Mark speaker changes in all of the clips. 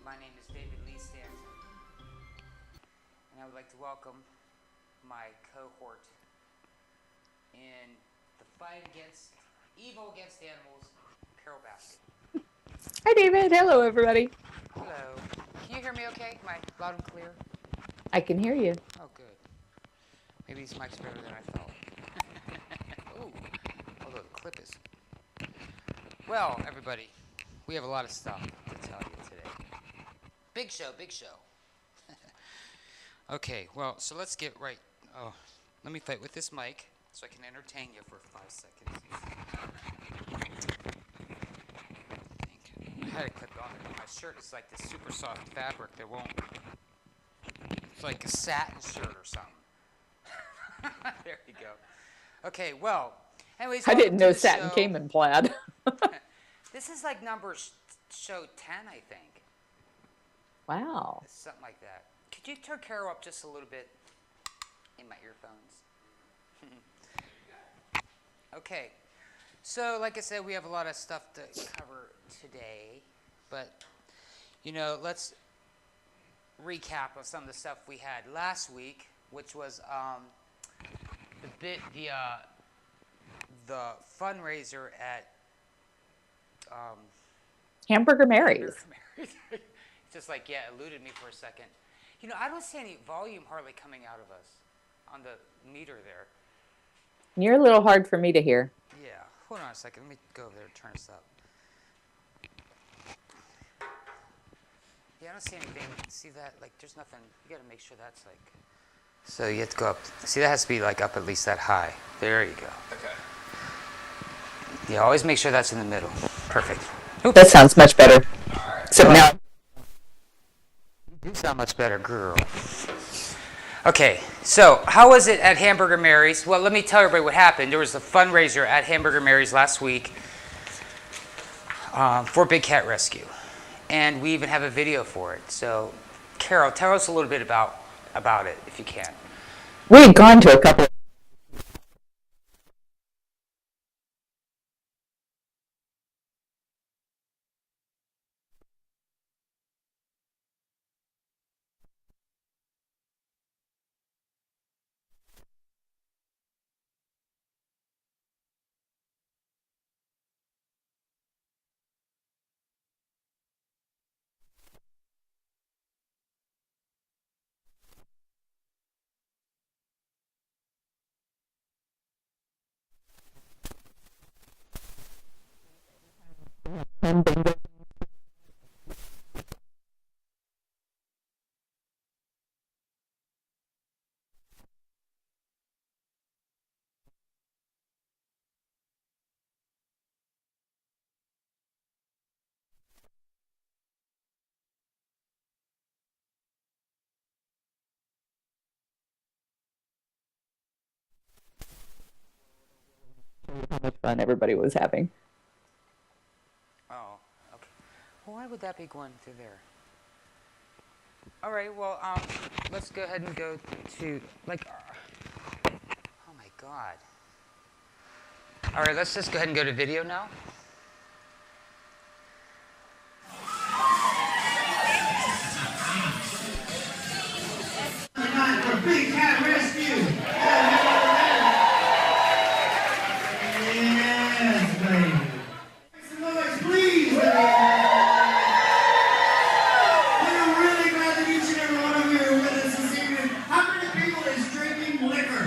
Speaker 1: My name is David Lee Stanton, and I would like to welcome my cohort in the fight against evil against animals, Carol Baskin.
Speaker 2: Hi, David. Hello, everybody.
Speaker 1: Hello. Can you hear me okay? Am I loud and clear?
Speaker 2: I can hear you.
Speaker 1: Oh, good. Maybe this mic's better than I thought. Ooh, although the clip is. Well, everybody, we have a lot of stuff to tell you today. Big show, big show. Okay, well, so let's get right. Oh, let me fight with this mic so I can entertain you for 5 seconds. I had it clipped on it. My shirt is like this super soft fabric that won't. It's like a satin shirt or something. There you go. Okay, well, anyways.
Speaker 2: I didn't know satin came in plaid.
Speaker 1: This is like show 10, I think.
Speaker 2: Wow.
Speaker 1: It's something like that. Could you turn Carol up just a little bit in my earphones? Okay. So, like I said, we have a lot of stuff to cover today. But, let's recap of some of the stuff we had last week, which was the fundraiser at
Speaker 2: Hamburger Mary's.
Speaker 1: Just like, eluded me for a second. I don't see any volume hardly coming out of us on the meter there.
Speaker 2: You're a little hard for me to hear.
Speaker 1: Yeah. Hold on a second. Let me go over there and turn this up. Yeah, I don't see anything. See that? Like, there's nothing. You got to make sure that's like. So you have to go up. See, that has to be like up at least that high. There you go.
Speaker 3: Okay.
Speaker 1: Yeah, always make sure that's in the middle. Perfect.
Speaker 2: Oops. That sounds much better.
Speaker 3: All right.
Speaker 2: So now.
Speaker 1: You do sound much better, girl. Okay, so how was it at Hamburger Mary's? Well, let me tell everybody what happened. There was a fundraiser at Hamburger Mary's last week for Big Cat Rescue. And we even have a video for it. So, Carol, tell us a little bit about it, if you can.
Speaker 2: We had gone to a couple of how much fun everybody was having.
Speaker 1: Oh, okay. Well, why would that be going through there? All right, well, let's go ahead and go to, oh my God. All right, let's just go ahead and go to video now.
Speaker 4: Tonight for Big Cat Rescue. Yes, baby. Make some noise, please. We're really glad that each and every one of you are with us this evening. How many people is drinking liquor?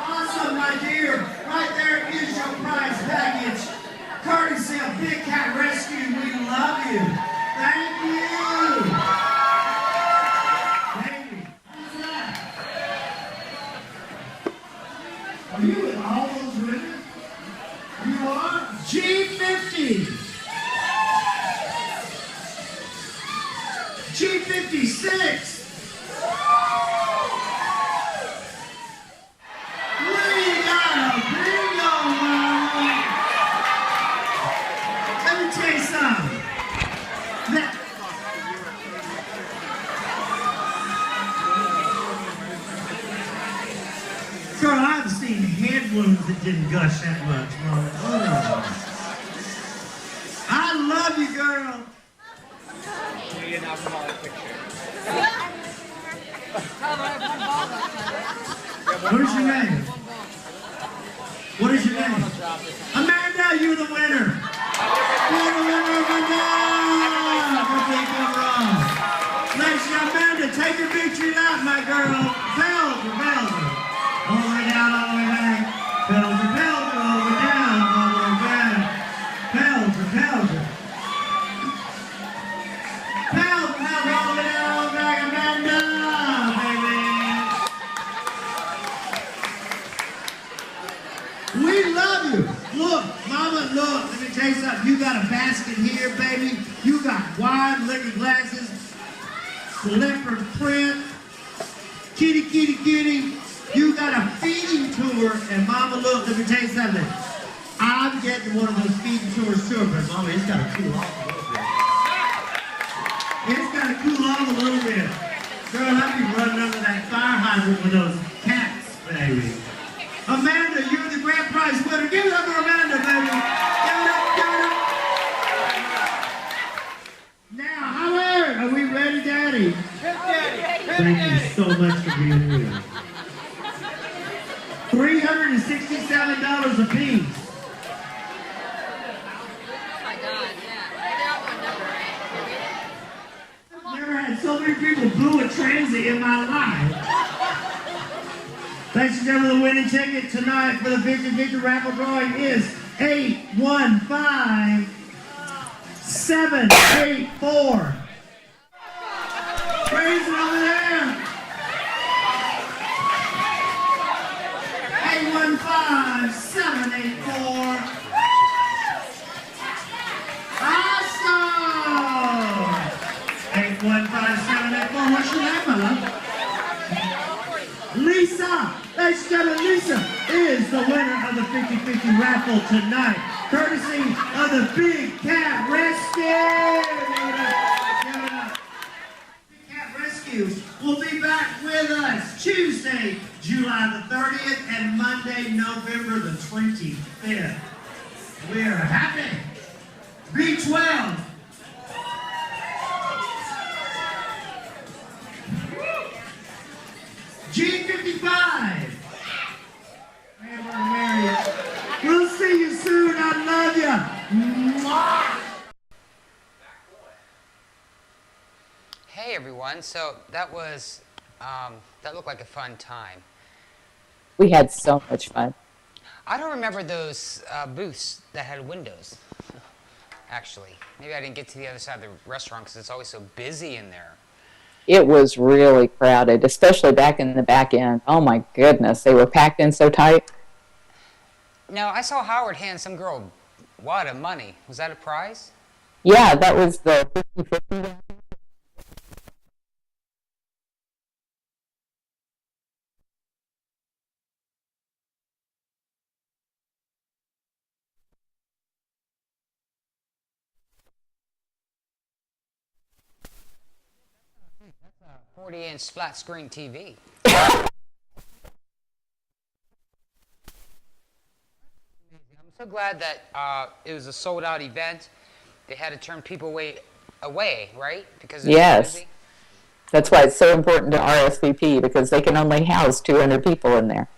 Speaker 4: Awesome, my dear. Right there is your prize package. Courtesy of Big Cat Rescue. We love you. Thank you. Are you with all those women? You are? G50. G56. We got a bingo, mama. Let me tell you something. Girl, I've seen head wounds that didn't gush that much, Mama. Oh. I love you you, girl. What is your name? What is your name? Amanda, you're the winner. You're the winner of the night. Ladies and Amanda, take your victory lap, my girl. Belger. All the way down, all the way back. Belger, all the way down, all the way back. Belger. All the way down, all the way back. Amanda, baby. We love you. Look, mama, look. Let me tell you something. You got a basket here, baby. You got wine, liquor glasses, leopard print, kitty. You got a feeding tour, and mama, look, let me tell you something. I'm getting one of those feeding tours too, but mama, it's got to cool off a little bit. It's got to cool off a little bit. Girl, I'd be running under that fire hydrant with those cats, baby. Amanda, you're the grand prize winner. Give it up for Amanda, baby. Give it up. Now, Howard, are we ready, Daddy? Thank you so much for being here. $367 a piece.
Speaker 3: Oh my God, yeah. Write down one number.
Speaker 4: I've never had so many people boo a transit in my life. Ladies and gentlemen, the winning ticket tonight for the Victor raffle drawing is 815784. Raise it over there. 815784. Awesome. 815784. What's your name, mother? Lisa. Ladies and gentlemen, Lisa is the winner of the 50-50 raffle tonight, courtesy of the Big Cat Rescue. Big Cat Rescue will be back with us Tuesday, July the 30th, and Monday, November the 25th. We're happy. B12. G55. We'll see you soon. I love you. Mwah.
Speaker 1: Hey everyone, so that was, that looked like a fun time.
Speaker 2: We had so much fun.
Speaker 1: I don't remember those booths that had windows, actually. Maybe I didn't get to the other side of the restaurant because it's always so busy in there.
Speaker 2: It was really crowded, especially back in the back end. Oh my goodness, they were packed in so tight.
Speaker 1: Now, I saw Howard hand some girl a wad of money. Was that a prize?
Speaker 2: Yeah, that was the 50-50.
Speaker 1: That's a 40-inch flat screen TV. I'm so glad that it was a sold-out event. They had to turn people away, right? Because it was
Speaker 2: Yes.
Speaker 1: busy.
Speaker 2: That's why it's so important to RSVP, because they can only house 200 people in there.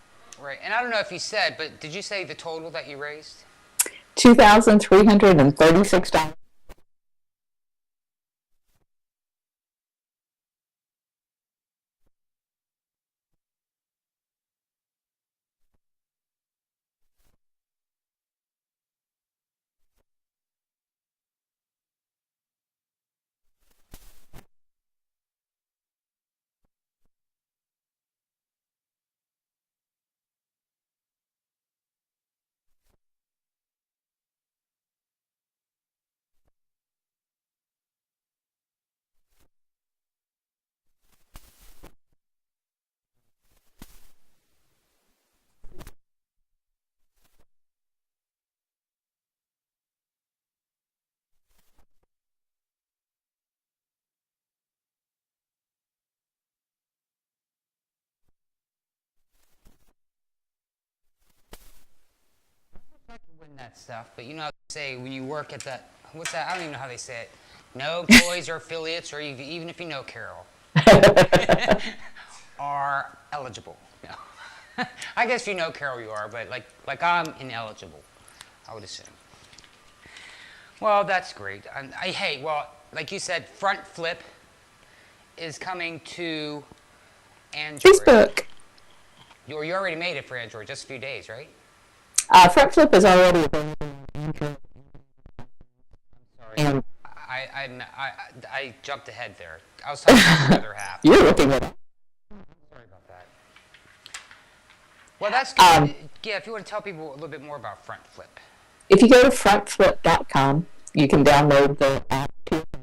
Speaker 1: Right, and I don't know if you said, but did you say the total that you raised?
Speaker 2: $2,336.
Speaker 1: I could win that stuff, but you know, how they say when you work at that what's that? I don't even know how they say it. No employees or affiliates, or even if you know Carol, are eligible. No. I guess if you know Carol, you are, but like I'm ineligible, I would assume. Well, that's great. Hey, well, like you said, Front Flip is coming to Android.
Speaker 2: Facebook.
Speaker 1: You already made it for Android, just a few days, right?
Speaker 2: Front Flip is already available on Android.
Speaker 1: Sorry.
Speaker 2: And
Speaker 1: I jumped ahead there. I was talking about the other half.
Speaker 2: you're looking at it.
Speaker 1: Sorry about that. Well, that's good. Yeah, if you want to tell people a little bit more about Front Flip.
Speaker 2: If you go to frontflip.com, you can download the app to your phone.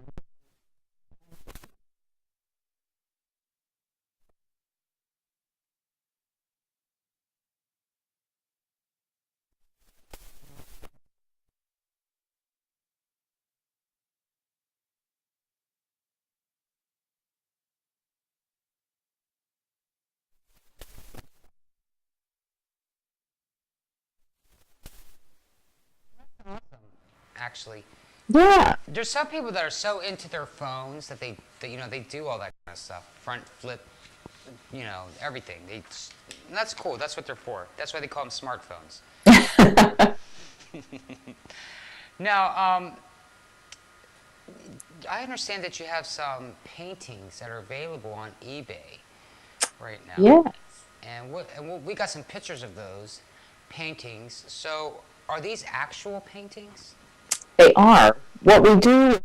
Speaker 1: Actually,
Speaker 2: Yeah.
Speaker 1: there's some people that are so into their phones that they do all that kind of stuff. Front flip, everything. And that's cool. That's what they're for. That's why they call them smartphones. Now, I understand that you have some paintings that are available on eBay right now.
Speaker 2: Yes.
Speaker 1: And we got some pictures of those paintings. So, are these actual paintings?
Speaker 2: They are. What we do.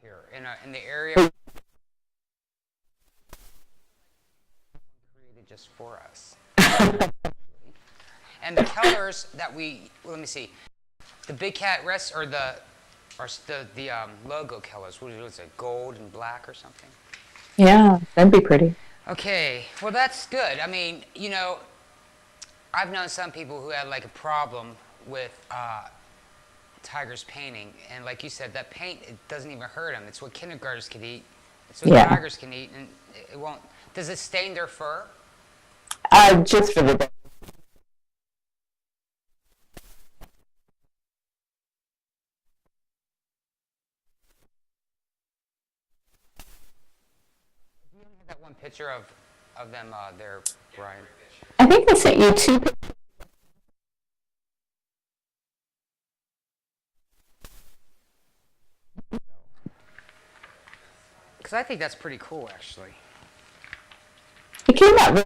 Speaker 1: Here in the area created just for us. And the colors that let me see, the Big Cat Rest or the logo colors. What is it? Gold and black or something?
Speaker 2: Yeah, that'd be pretty.
Speaker 1: Okay, well that's good. I mean, I've known some people who had like a problem with Tiger's painting, and like you said, that paint, it doesn't even hurt them. It's what kindergartners can eat. It's what tigers can eat, and it won't. Does it stain their fur?
Speaker 2: Just for the day.
Speaker 1: You only have that one picture of them there, Brian.
Speaker 2: I think I sent you two pictures.
Speaker 1: Because I think that's pretty cool, actually.
Speaker 2: It came out really.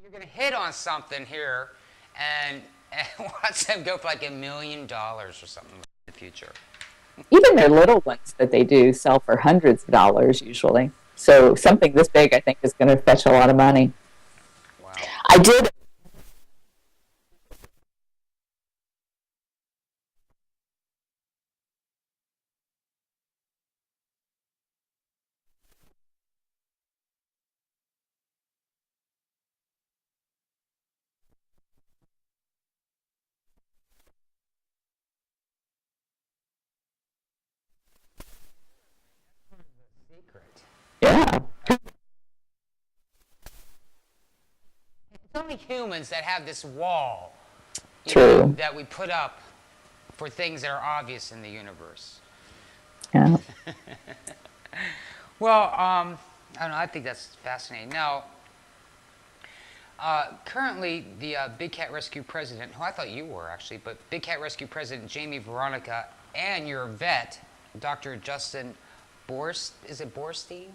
Speaker 1: You're gonna hit on something here, and watch them go for like $1 million or something in the future.
Speaker 2: Even their little ones that they do sell for hundreds of dollars usually. So something this big, I think, is going to fetch a lot of money.
Speaker 1: Wow.
Speaker 2: I did
Speaker 1: only humans that have this wall,
Speaker 2: True.
Speaker 1: that we put up for things that are obvious in the universe.
Speaker 2: Yeah.
Speaker 1: Well, I don't know. I think that's fascinating. Now, currently, the Big Cat Rescue president, who I thought you were actually, but Big Cat Rescue president Jamie Veronica and your vet, Dr. Justin is it Borstein?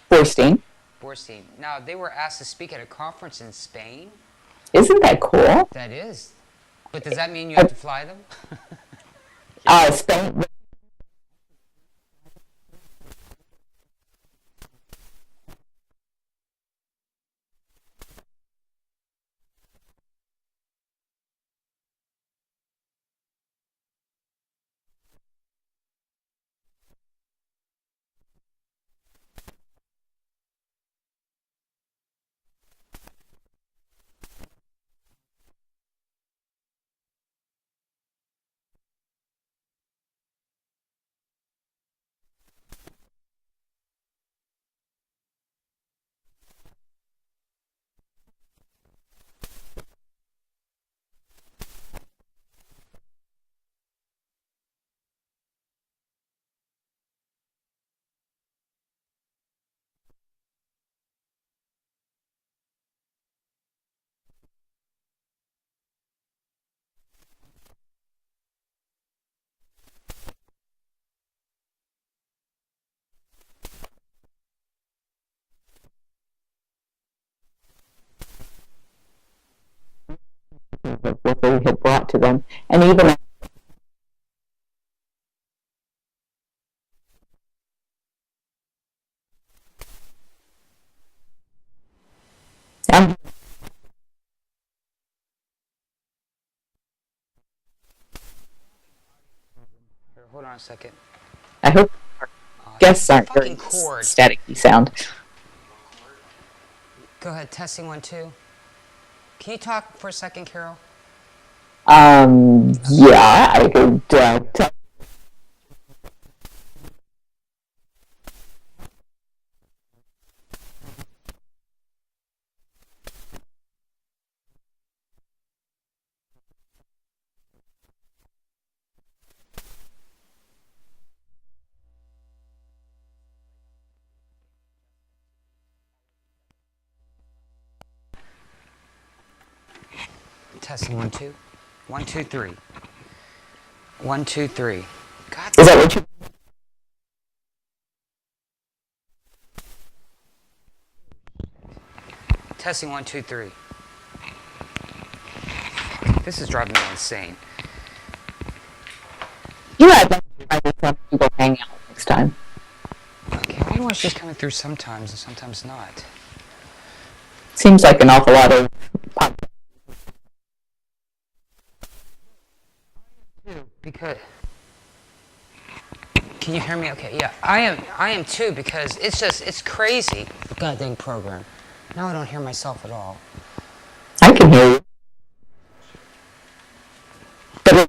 Speaker 2: Borstein.
Speaker 1: Borstein. Now, they were asked to speak at a conference in Spain.
Speaker 2: Isn't that cool?
Speaker 1: That is. But does that mean you have to fly them?
Speaker 2: Spain. Of what they had brought to them, and even
Speaker 1: Here, hold on a second.
Speaker 2: I hope our guests aren't
Speaker 1: Fucking
Speaker 2: very
Speaker 1: cord.
Speaker 2: staticky sound.
Speaker 1: Go ahead, testing 1, 2. Can you talk for a second, Carol?
Speaker 2: Yeah, I could tell.
Speaker 1: Testing 1, 2. 1, 2, 3. 1, 2, 3. God.
Speaker 2: Is that what you?
Speaker 1: Testing 1, 2, 3. This is driving me insane.
Speaker 2: You know, I'd like to try this on people hang out next time.
Speaker 1: Okay, I wonder why she's coming through sometimes and sometimes not.
Speaker 2: Seems like an awful lot of pop.
Speaker 1: Because can you hear me? Okay, yeah, I am too, because it's crazy. Goddamn program. Now I don't hear myself at all.
Speaker 2: I can hear you. But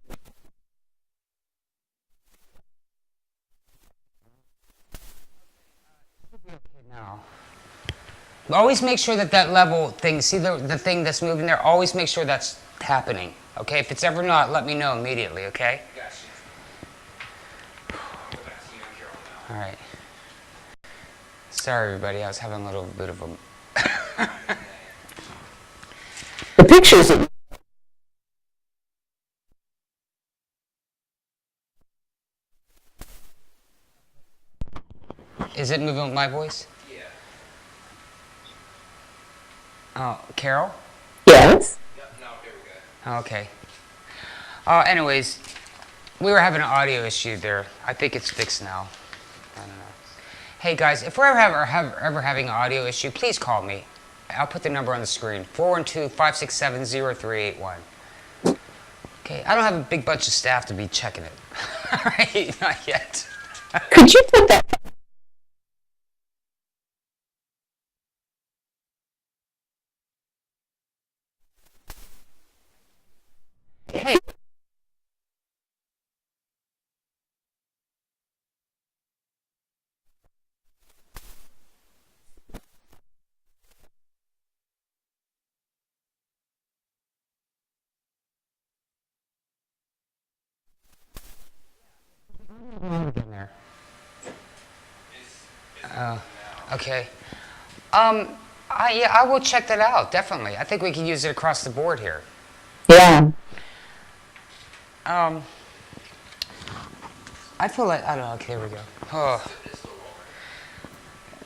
Speaker 1: Now, always make sure that level thing, see the thing that's moving there, always make sure that's happening. Okay, if it's ever not, let me know immediately, okay? All right. Sorry, everybody, I was having a little bit of a...
Speaker 2: the pictures that
Speaker 1: Is it moving with my voice? Yeah. Oh, Carol?
Speaker 2: yes.
Speaker 1: Okay. Anyways, we were having an audio issue there. I think it's fixed now. I don't know. Hey guys, if we're ever having an audio issue, please call me. I'll put the number on the screen. 412-567-0381. Okay, I don't have a big bunch of staff to be checking it. Alright, not yet.
Speaker 2: Could you put that?
Speaker 1: Hey. Okay. Yeah, I will check that out, definitely. I think we can use it across the board here.
Speaker 2: Yeah.
Speaker 1: I feel like, I don't know, okay, here we go. Oh.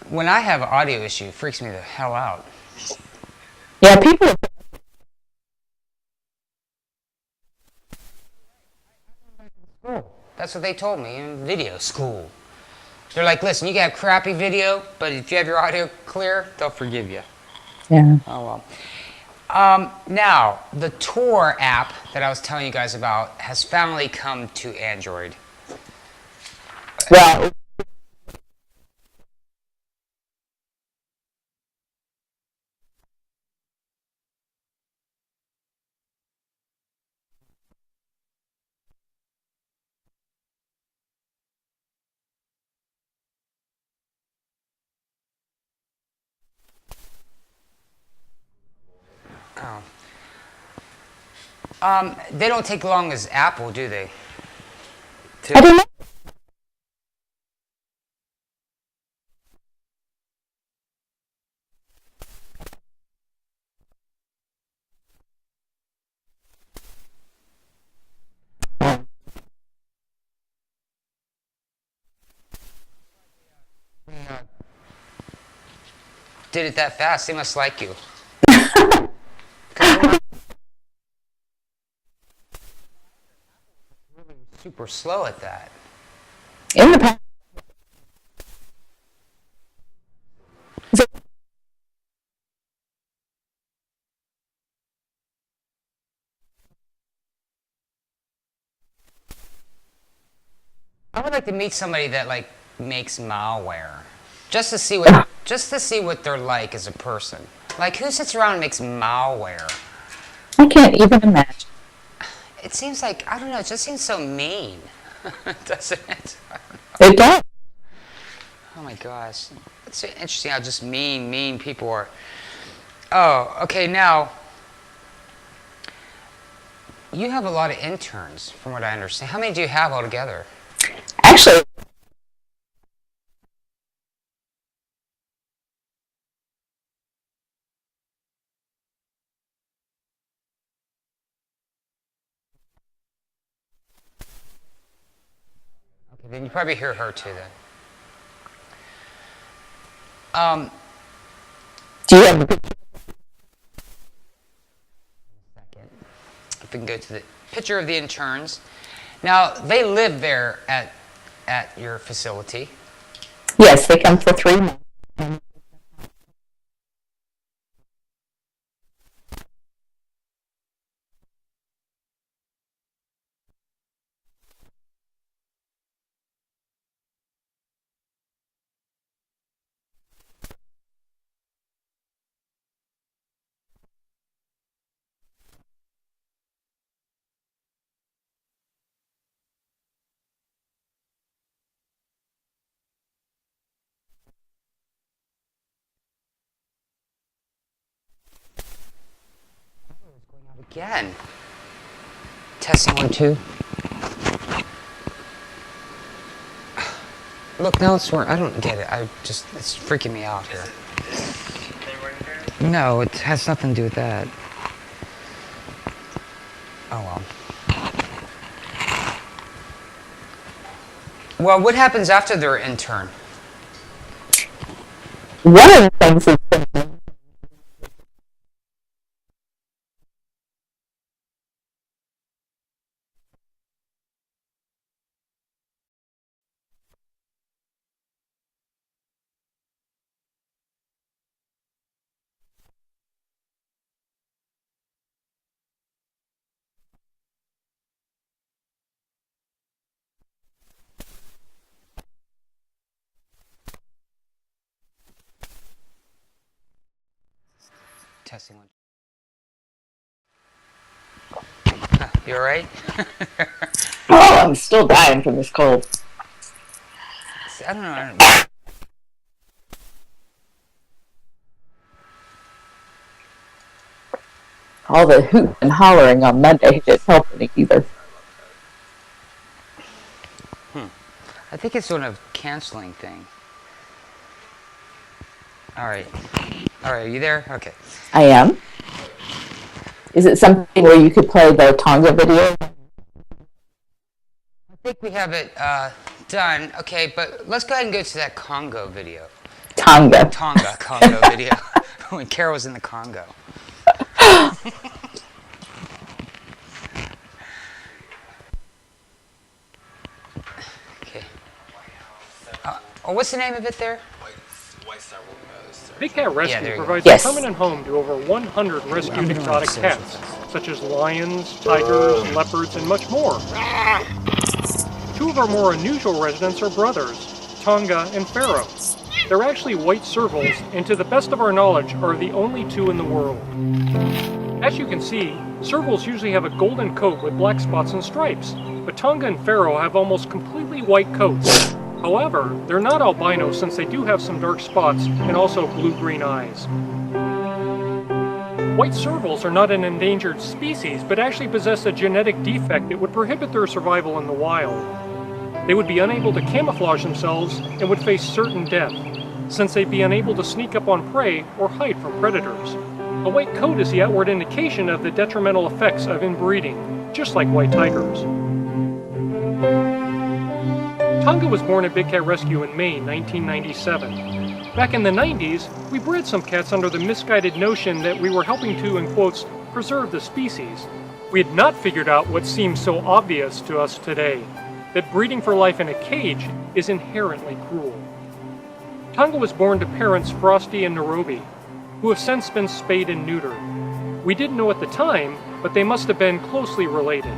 Speaker 1: When I have an audio issue, it freaks me the hell out.
Speaker 2: Yeah, people.
Speaker 1: That's what they told me in video school. They're like, listen, you can have crappy video, but if you have your audio clear, they'll forgive you.
Speaker 2: Yeah.
Speaker 1: Oh, well. Now, the Tor app that I was telling you guys about has finally come to Android.
Speaker 2: Well,
Speaker 1: They don't take long as Apple, do they?
Speaker 2: I don't know.
Speaker 1: Did it that fast? They must like you. 'Cause we're not super slow at that.
Speaker 2: In the past. So,
Speaker 1: I would like to meet somebody that like makes malware, just to see what they're like as a person. Like who sits around and makes malware?
Speaker 2: I can't even imagine.
Speaker 1: It seems like I don't know. It just seems so mean, doesn't it?
Speaker 2: It does.
Speaker 1: Oh my gosh, it's interesting how just mean people are. Oh, okay. Now you have a lot of interns, from what I understand. How many do you have altogether?
Speaker 2: Actually,
Speaker 1: Okay, then you probably hear her too. Then.
Speaker 2: do you have a picture?
Speaker 1: Second. If we can go to the picture of the interns. Now, they live there at your facility.
Speaker 2: Yes, they come for 3 months.
Speaker 1: Again. Testing 1, 2. Look, now it's I don't get it. It's freaking me out here. No, it has nothing to do with that. Oh well. Well, what happens after their intern?
Speaker 2: One of the things that's been
Speaker 1: Testing 1. You alright?
Speaker 2: Oh, I'm still dying from this cold.
Speaker 1: I don't know.
Speaker 2: All the hoot and hollering on Monday didn't help any either.
Speaker 1: I think it's sort of canceling thing. All right. All right, are you there? Okay.
Speaker 2: I am. Is it something where you could play the Tonga video?
Speaker 1: I think we have it done. Okay, but let's go ahead and go to that Congo video.
Speaker 2: Congo
Speaker 1: video. When Carol was in the Congo. Okay. What's the name of it there?
Speaker 5: Big Cat Rescue
Speaker 1: there you go.
Speaker 5: provides
Speaker 2: Yes.
Speaker 5: a permanent home to over 100 rescued exotic cats, such as lions, tigers, leopards, and much more. Two of our more unusual residents are brothers, Tonga and Pharaoh. They're actually white servals, and to the best of our knowledge, are the only two in the world. As you can see, servals usually have a golden coat with black spots and stripes, but Tonga and Pharaoh have almost completely white coats. However, they're not albino since they do have some dark spots and also blue-green eyes. White servals are not an endangered species, but actually possess a genetic defect that would prohibit their survival in the wild. They would be unable to camouflage themselves and would face certain death, since they'd be unable to sneak up on prey or hide from predators. A white coat is the outward indication of the detrimental effects of inbreeding, just like white tigers. Tonga was born at Big Cat Rescue in May 1997. Back in the 90s, we bred some cats under the misguided notion that we were helping to, in quotes, preserve the species. We had not figured out what seems so obvious to us today, that breeding for life in a cage is inherently cruel. Tonga was born to parents Frosty and Nairobi, who have since been spayed and neutered. We didn't know at the time, but they must have been closely related.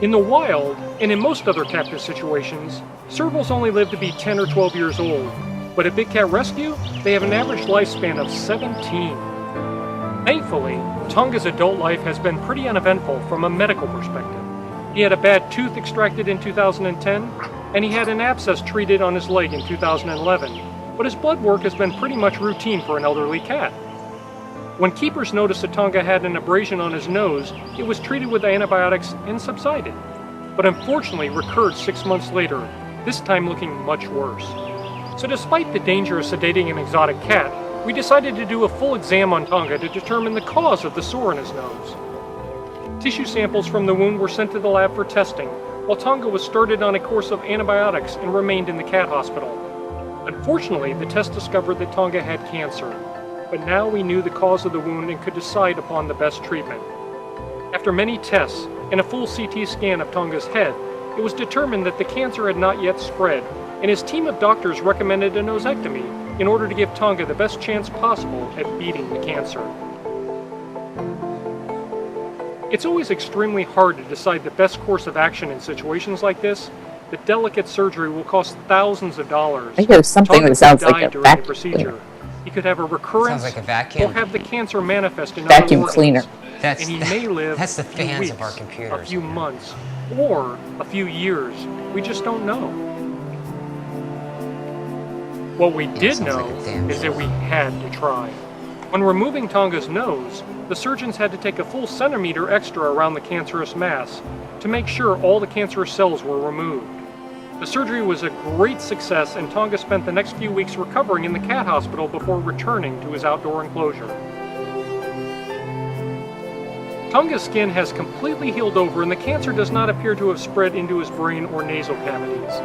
Speaker 5: In the wild, and in most other captive situations, servals only live to be 10 or 12 years old, but at Big Cat Rescue, they have an average lifespan of 17. Thankfully, Tonga's adult life has been pretty uneventful from a medical perspective. He had a bad tooth extracted in 2010, and he had an abscess treated on his leg in 2011, but his blood work has been pretty much routine for an elderly cat. When keepers noticed that Tonga had an abrasion on his nose, it was treated with antibiotics and subsided, but unfortunately recurred 6 months later, this time looking much worse. So despite the danger of sedating an exotic cat, we decided to do a full exam on Tonga to determine the cause of the sore in his nose. Tissue samples from the wound were sent to the lab for testing, while Tonga was started on a course of antibiotics and remained in the cat hospital. Unfortunately, the test discovered that Tonga had cancer, but now we knew the cause of the wound and could decide upon the best treatment. After many tests and a full CT scan of Tonga's head, it was determined that the cancer had not yet spread, and his team of doctors recommended a nosectomy in order to give Tonga the best chance possible at beating the cancer. It's always extremely hard to decide the best course of action in situations like this. The delicate surgery will cost thousands of dollars.
Speaker 2: I hear something
Speaker 5: Tonga
Speaker 2: that sounds
Speaker 5: could die
Speaker 2: like a
Speaker 5: during the
Speaker 2: vacuum
Speaker 5: procedure. He could have a recurrence
Speaker 1: Sounds like a vacuum.
Speaker 5: or have the cancer manifest in
Speaker 2: Vacuum
Speaker 5: other
Speaker 2: cleaner.
Speaker 5: organs.
Speaker 1: That's
Speaker 5: And he may live
Speaker 1: that's the
Speaker 5: a few
Speaker 1: fans of
Speaker 5: weeks,
Speaker 1: our computers.
Speaker 5: a few months, or a few years. We just don't know. What we did
Speaker 1: sounds
Speaker 5: know
Speaker 1: like a damn
Speaker 5: is that we had to try. When removing Tonga's nose, the surgeons had to take a full centimeter extra around the cancerous mass to make sure all the cancerous cells were removed. The surgery was a great success, and Tonga spent the next few weeks recovering in the cat hospital before returning to his outdoor enclosure. Tonga's skin has completely healed over, and the cancer does not appear to have spread into his brain or nasal cavities.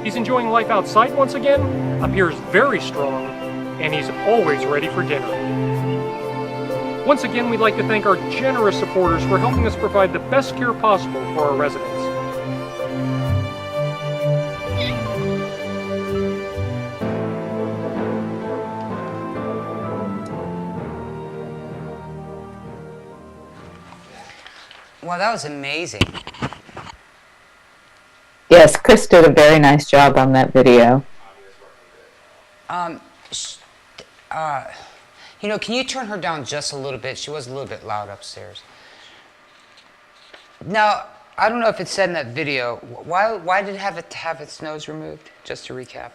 Speaker 5: He's enjoying life outside once again, appears very strong, and he's always ready for dinner. Once again, we'd like to thank our generous supporters for helping us provide the best care possible for our residents.
Speaker 1: Wow, that was amazing.
Speaker 2: Yes, Chris did a very nice job on that video.
Speaker 1: You know, can you turn her down just a little bit? She was a little bit loud upstairs. Now, I don't know if it said in that video, why did it have to have its nose removed? Just to recap.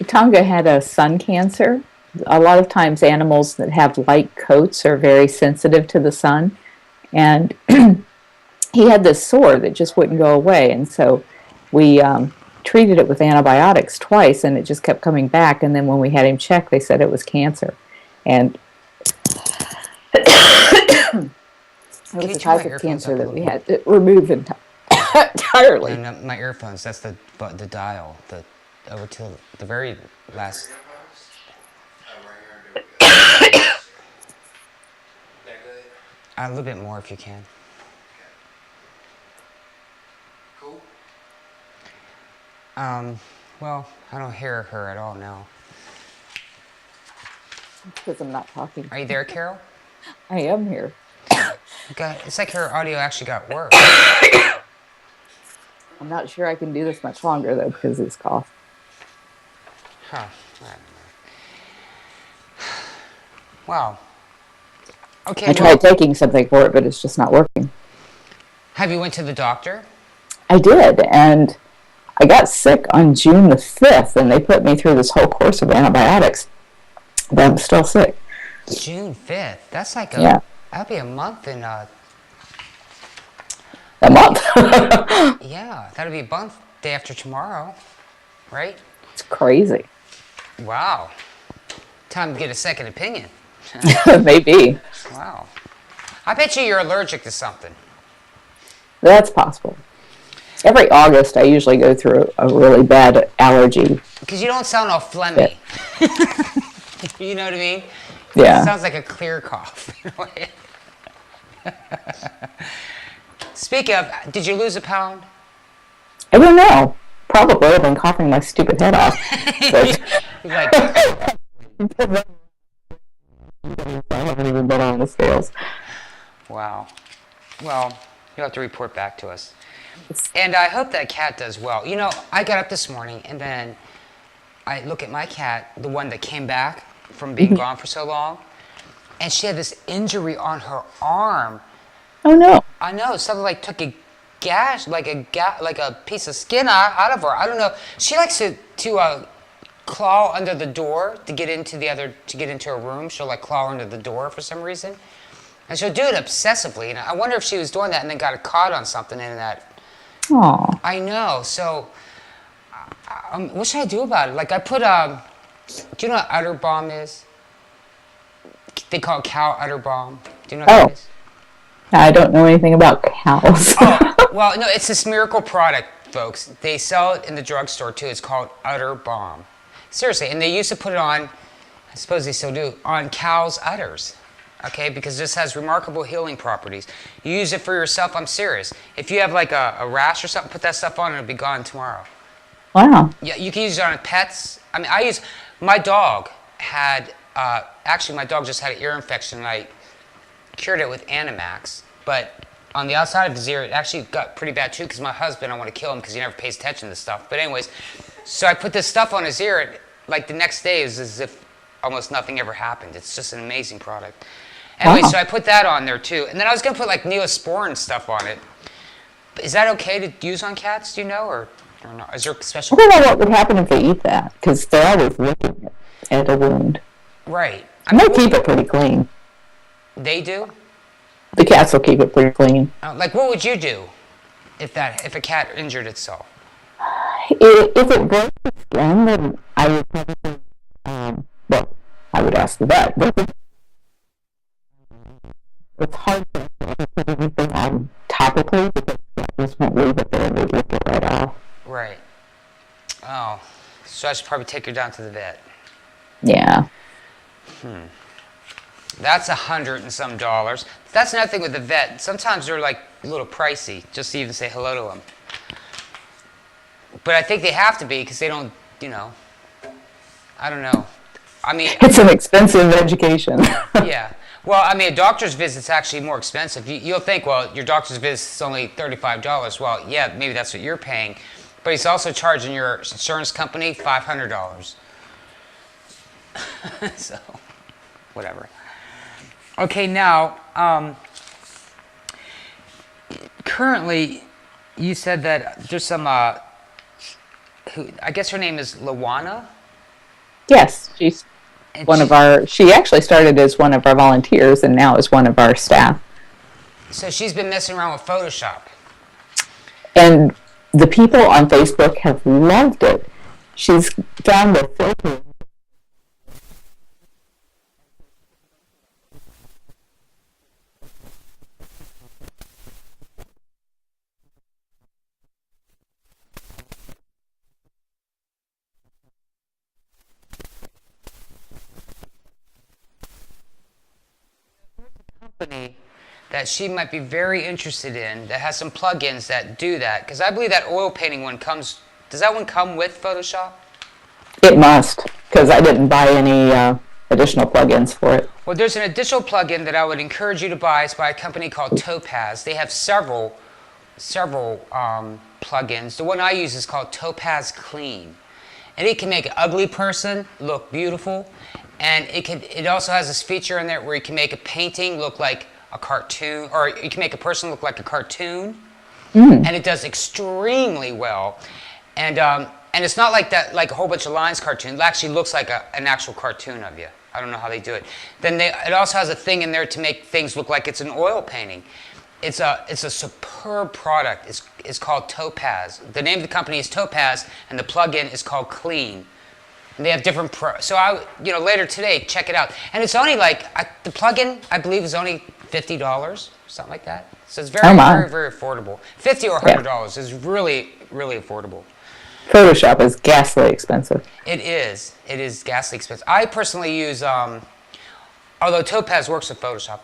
Speaker 2: Tonga had a sun cancer. A lot of times animals that have light coats are very sensitive to the sun. And he had this sore that just wouldn't go away. And so we treated it with antibiotics twice, and it just kept coming back. And then when we had him checked, they said it was cancer. And it was a type of cancer that we had to remove entirely.
Speaker 1: And my earphones, that's the dial, over to the very last. A little bit more if you can. Cool. Well, I don't hear her at all now.
Speaker 2: Because I'm not talking.
Speaker 1: Are you there, Carol?
Speaker 2: I am here.
Speaker 1: Okay. It's like her audio actually got worse.
Speaker 2: I'm not sure I can do this much longer, though, because of this cough.
Speaker 1: Huh. I don't know. Wow. Okay.
Speaker 2: I tried taking something for it, but it's just not working.
Speaker 1: Have you went to the doctor?
Speaker 2: I did, and I got sick on June the 5th, and they put me through this whole course of antibiotics. But I'm still sick.
Speaker 1: June 5th. That's like that'd be a month in
Speaker 2: A month.
Speaker 1: yeah, that'd be a month day after tomorrow, right?
Speaker 2: It's crazy.
Speaker 1: Wow. Time to get a second opinion.
Speaker 2: Maybe.
Speaker 1: Wow. I bet you're allergic to something.
Speaker 2: That's possible. Every August, I usually go through a really bad allergy.
Speaker 1: Because you don't sound all phlegmy.
Speaker 2: Yeah.
Speaker 1: You know what I mean?
Speaker 2: Yeah.
Speaker 1: It sounds like a clear cough. Speak of, did you lose a pound?
Speaker 2: I don't know. Probably. I've been coughing my stupid head off.
Speaker 1: He's like,
Speaker 2: I haven't even been on the scales.
Speaker 1: wow. Well, you'll have to report back to us. And I hope that cat does well. You know, I got up this morning and then I look at my cat, the one that came back from being gone for so long, and she had this injury on her arm.
Speaker 2: Oh no.
Speaker 1: I know, something like took a gash, like a piece of skin out of her. I don't know. She likes to claw under the door to get into her room. She'll like claw under the door for some reason, and she'll do it obsessively. And I wonder if she was doing that and then got caught on something in that.
Speaker 2: Aw.
Speaker 1: I know. So, what should I do about it? Like I put do you know what udder balm is? They call it cow udder balm. Do you know what that is?
Speaker 2: I don't know anything about cows.
Speaker 1: Oh, well, no, it's this miracle product, folks. They sell it in the drugstore too. It's called udder balm. Seriously, and they used to put it on, I suppose they still do, on cows' udders. Okay, because this has remarkable healing properties. You use it for yourself, I'm serious. If you have like a rash or something, put that stuff on and it'll be gone tomorrow.
Speaker 2: Wow.
Speaker 1: Yeah, you can use it on pets. I mean, my dog had, actually my dog just had an ear infection and I cured it with Animax. But on the outside of his ear, it actually got pretty bad too because my husband, I want to kill him because he never pays attention to this stuff. But anyways, so I put this stuff on his ear, and like the next day is as if almost nothing ever happened. It's just an amazing product. Anyway,
Speaker 2: Wow.
Speaker 1: so I put that on there too. And then I was going to put like Neosporin stuff on it. Is that okay to use on cats, do you know, or not? Is there a special...
Speaker 2: I don't know what would happen if they eat that, because they're always looking at a wound.
Speaker 1: Right.
Speaker 2: And they keep it pretty clean.
Speaker 1: They do?
Speaker 2: The cats will keep it pretty clean.
Speaker 1: Like, what would you do if a cat injured itself?
Speaker 2: If it broke the skin, then I would probably, I would ask the vet. But it's hard for us to put anything on topically because the just won't leave it there and they lick it right off.
Speaker 1: Right. Oh, so I should probably take her down to the vet.
Speaker 2: Yeah.
Speaker 1: That's $100 and some. That's another thing with the vet. Sometimes they're like a little pricey just to even say hello to them. But I think they have to be because they don't, I don't know. I mean,
Speaker 2: It's an expensive education.
Speaker 1: yeah. Well, I mean, a doctor's visit's actually more expensive. You'll think, well, your doctor's visit's only $35. Well, yeah, maybe that's what you're paying. But he's also charging your insurance company $500. So, whatever. Okay, now, currently, you said that there's some, I guess her name is Lawana?
Speaker 2: Yes, she's she actually started as one of our volunteers and now is one of our staff.
Speaker 1: So she's been messing around with Photoshop.
Speaker 2: And the people on Facebook have loved it. She's found the filter.
Speaker 1: Company that she might be very interested in that has some plugins that do that, because I believe that oil painting one comes. Does that one come with Photoshop?
Speaker 2: It must, because I didn't buy any additional plugins for it.
Speaker 1: Well, there's an additional plugin that I would encourage you to buy. It's by a company called Topaz. They have several plugins. The one I use is called Topaz Clean, and it can make an ugly person look beautiful, and it also has this feature in there where you can make a painting look like a cartoon, or you can make a person look like a cartoon, and it does extremely well. And it's not like that, like a whole bunch of lines cartoon. It actually looks like an actual cartoon of you. I don't know how they do it. Then it also has a thing in there to make things look like it's an oil painting. It's a superb product. It's called Topaz. The name of the company is Topaz, and the plugin is called Clean. And they have different later today, check it out. And it's only like the plugin, I believe, is only $50, something like that. So it's very, very, very affordable. $50 or $100 is really, really affordable.
Speaker 2: Photoshop is ghastly expensive.
Speaker 1: It is. It is ghastly expensive. I personally use, although Topaz works with Photoshop,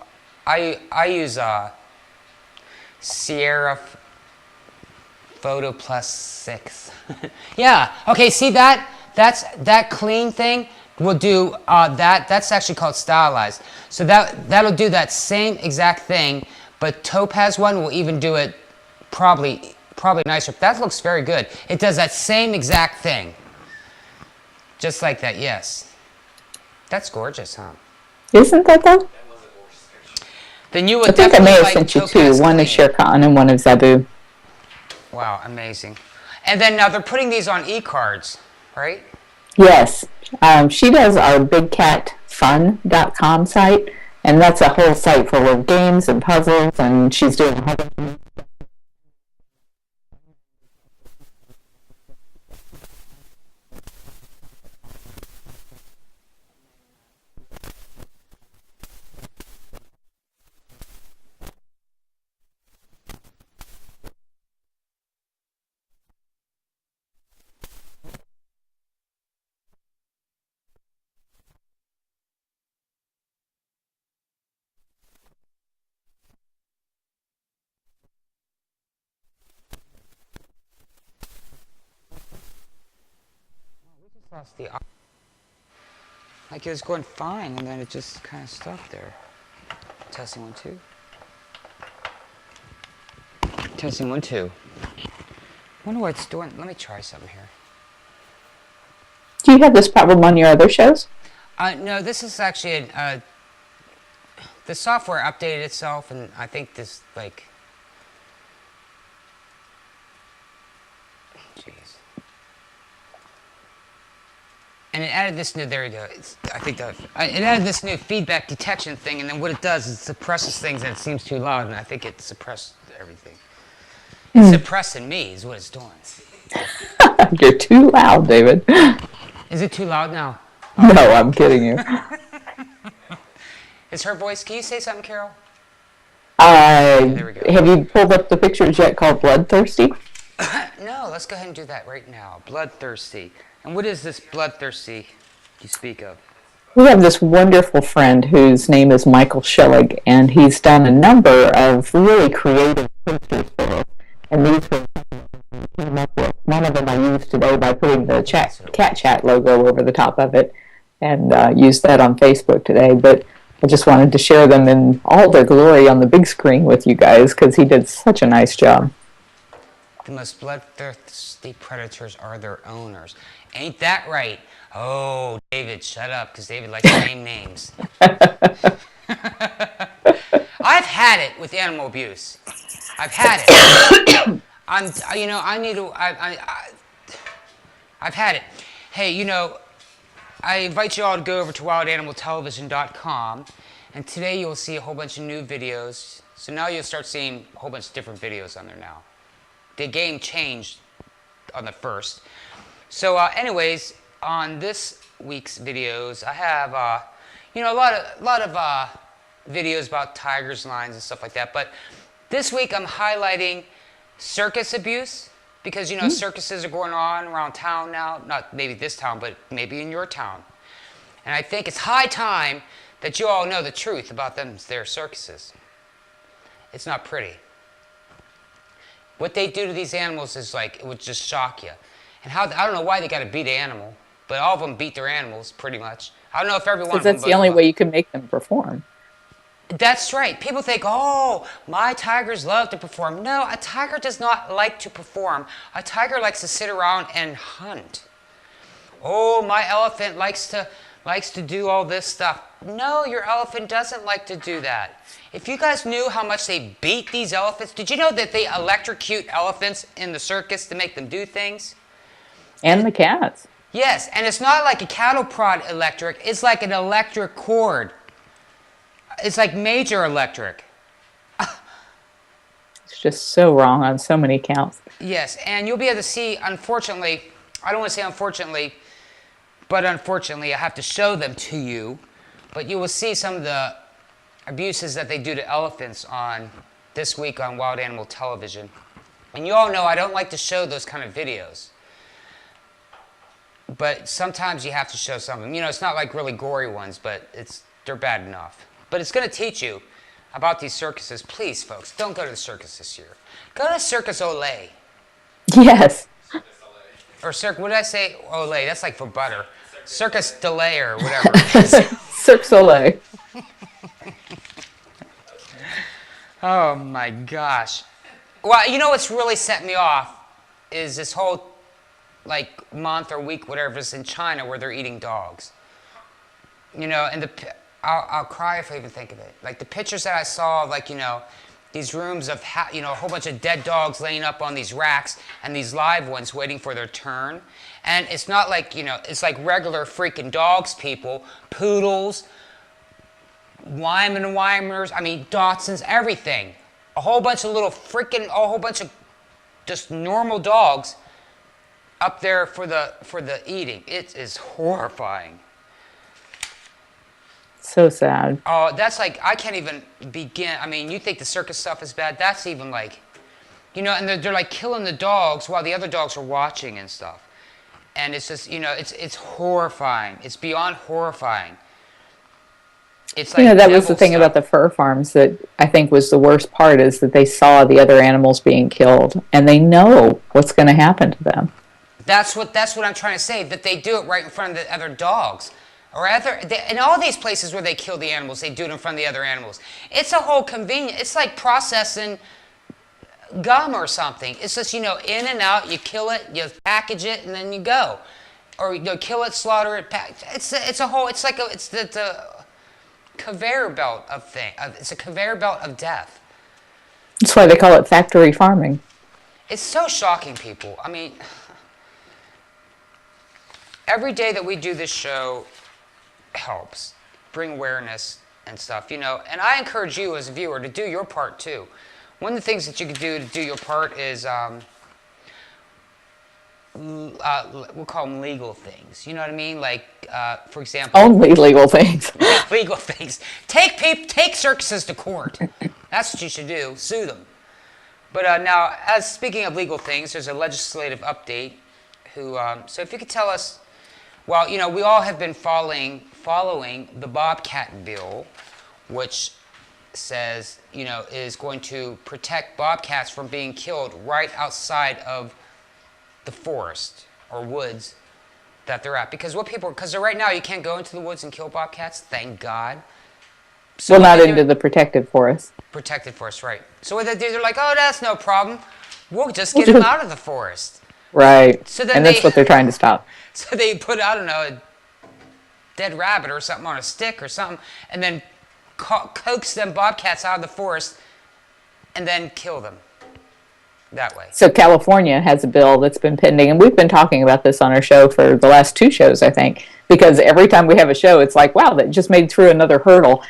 Speaker 1: I use Sierra Photo Plus 6. Yeah. Okay. See that? That clean thing will do that. That's actually called stylized. So that'll do that same exact thing, but Topaz one will even do it probably nicer. That looks very good. It does that same exact thing, just like that. Yes. That's gorgeous, huh?
Speaker 2: Isn't that though?
Speaker 1: Then you would
Speaker 2: I think I
Speaker 1: definitely
Speaker 2: may have
Speaker 1: like
Speaker 2: sent you
Speaker 1: Topaz
Speaker 2: two. One is
Speaker 1: Clean.
Speaker 2: Shere Khan and one is Zabu.
Speaker 1: Wow, amazing. And then now they're putting these on e-cards, right?
Speaker 2: Yes. She does our bigcatfun.com site, and that's a whole site full of games and puzzles, and she's doing a whole bunch of
Speaker 1: Lost the like it was going fine, and then it just kind of stopped there. Testing 1 2. Testing 1 2. Wonder what it's doing. Let me try something here.
Speaker 2: Do you have this problem on your other shows?
Speaker 1: No, this is actually the software updated itself, and I think this like. Jeez. And it added this new, there we go. It added this new feedback detection thing, and then what it does is it suppresses things that it seems too loud, and I think it suppressed everything. It's suppressing me is what it's doing.
Speaker 2: You're too loud, David.
Speaker 1: Is it too loud now?
Speaker 2: No, I'm kidding you.
Speaker 1: Is her voice, can you say something, Carol?
Speaker 2: There we go. Have you pulled up the pictures yet called Bloodthirsty?
Speaker 1: No, let's go ahead and do that right now. Bloodthirsty. And what is this bloodthirsty you speak of?
Speaker 2: We have this wonderful friend whose name is Michael Schillig, and he's done a number of really creative posters for us. And these were came up with. One of them I used today by putting the Cat Chat logo over the top of it, and used that on Facebook today. But I just wanted to share them in all their glory on the big screen with you guys because he did such a nice job.
Speaker 1: The most bloodthirsty predators are their owners. Ain't that right? Oh, David, shut up, because David likes to name names. I've had it with animal abuse. I've had it. I've had it. Hey, I invite you all to go over to wildanimaltelevision.com, and today you'll see a whole bunch of new videos. So now you'll start seeing a whole bunch of different videos on there now. the game changed on the 1st. So anyways, on this week's videos, I have a lot of videos about tigers, lions, and stuff like that. But this week I'm highlighting circus abuse, because circuses are going on around town now. Not maybe this town, but maybe in your town. And I think it's high time that you all know the truth about their circuses. It's not pretty. What they do to these animals is like, it would just shock you. And I don't know why they got to beat an animal, but all of them beat their animals pretty much. I don't know if every one of them.
Speaker 2: Because that's the only way you can make them perform.
Speaker 1: That's right. People think, oh, my tigers love to perform. No, a tiger does not like to perform. A tiger likes to sit around and hunt. Oh, my elephant likes to do all this stuff. No, your elephant doesn't like to do that. If you guys knew how much they beat these elephants, did you know that they electrocute elephants in the circus to make them do things?
Speaker 2: And the cats.
Speaker 1: Yes, and it's not like a cattle prod electric. It's like an electric cord. It's like major electric.
Speaker 2: It's just so wrong on so many counts.
Speaker 1: Yes, and you'll be able to see, unfortunately, I don't want to say unfortunately, but unfortunately I have to show them to you, but you will see some of the abuses that they do to elephants on this week on Wild Animal Television. And you all know I don't like to show those kind of videos. But sometimes you have to show some of them. It's not like really gory ones, but they're bad enough. But it's going to teach you about these circuses. Please, folks, don't go to the circus this year. Go to Circus Olay.
Speaker 2: Yes.
Speaker 1: Or what did I say? Olay. That's like for butter. Circus Delay or whatever.
Speaker 2: Cirque Soleil.
Speaker 1: Oh my gosh. Well, you know what's really set me off is this whole month or week, whatever, is in China where they're eating dogs. And I'll cry if I even think of it. Like the pictures that I saw, these rooms of, a whole bunch of dead dogs laying up on these racks and these live ones waiting for their turn. And it's not like, it's like regular freaking dogs, people, poodles, Weimers, Dachshunds, everything. A whole bunch of just normal dogs up there for the eating. It is horrifying.
Speaker 2: So sad.
Speaker 1: Oh, that's I can't even begin. You think the circus stuff is bad? That's even and they're killing the dogs while the other dogs are watching and stuff. And it's just, it's horrifying. It's beyond horrifying. It's
Speaker 2: that was the thing about the fur farms that I think was the worst part, is that they saw the other animals being killed and they know what's going to happen to them.
Speaker 1: That's what I'm trying to say, that they do it right in front of the other dogs. Or in all these places where they kill the animals, they do it in front of the other animals. It's a whole convenience. It's like processing gum or something. It's just, in and out, you kill it, you package it, and then you go. Or kill it, slaughter it, it's the conveyor belt of thing. It's a conveyor belt of death.
Speaker 2: That's why they call it factory farming.
Speaker 1: It's so shocking, people. Every day that we do this show helps bring awareness and stuff, and I encourage you as a viewer to do your part too. One of the things that you can do to do your part is we'll call them legal things. You know what I mean? For example,
Speaker 2: only legal things.
Speaker 1: Legal things. Take circuses to court. That's what you should do. Sue them. But now, speaking of legal things, there's a legislative update. So if you could tell us. Well, we all have been following the Bobcat bill, which says, is going to protect bobcats from being killed right outside of the forest or woods that they're at. Because right now you can't go into the woods and kill bobcats, thank God. So
Speaker 2: not into the protected forest.
Speaker 1: Protected forest, right. So what they do, they're like, oh, that's no problem. We'll just get them out of the forest.
Speaker 2: Right. And that's what they're trying to stop.
Speaker 1: So they put, a dead rabbit or something on a stick or something, and then coax them bobcats out of the forest and then kill them that way.
Speaker 2: So California has a bill that's been pending, and we've been talking about this on our show for the last 2 shows, I think, because every time we have a show, it's like, wow, that just made through another hurdle.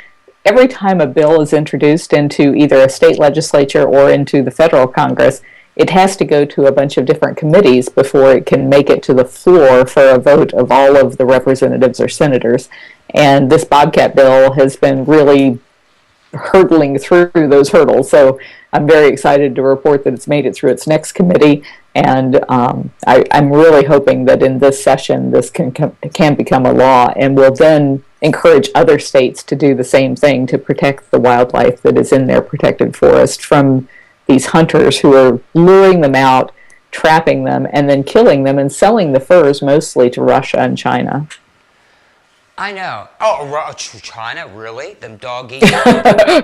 Speaker 2: Every time a bill is introduced into either a state legislature or into the federal Congress, it has to go to a bunch of different committees before it can make it to the floor for a vote of all of the representatives or senators. And this Bobcat bill has been really hurdling through those hurdles. So I'm very excited to report that it's made it through its next committee. And I'm really hoping that in this session, this can become a law and will then encourage other states to do the same thing to protect the wildlife that is in their protected forest from these hunters who are luring them out, trapping them, and then killing them and selling the furs mostly to Russia and China.
Speaker 1: I know. Oh, China, really? Them dog eating.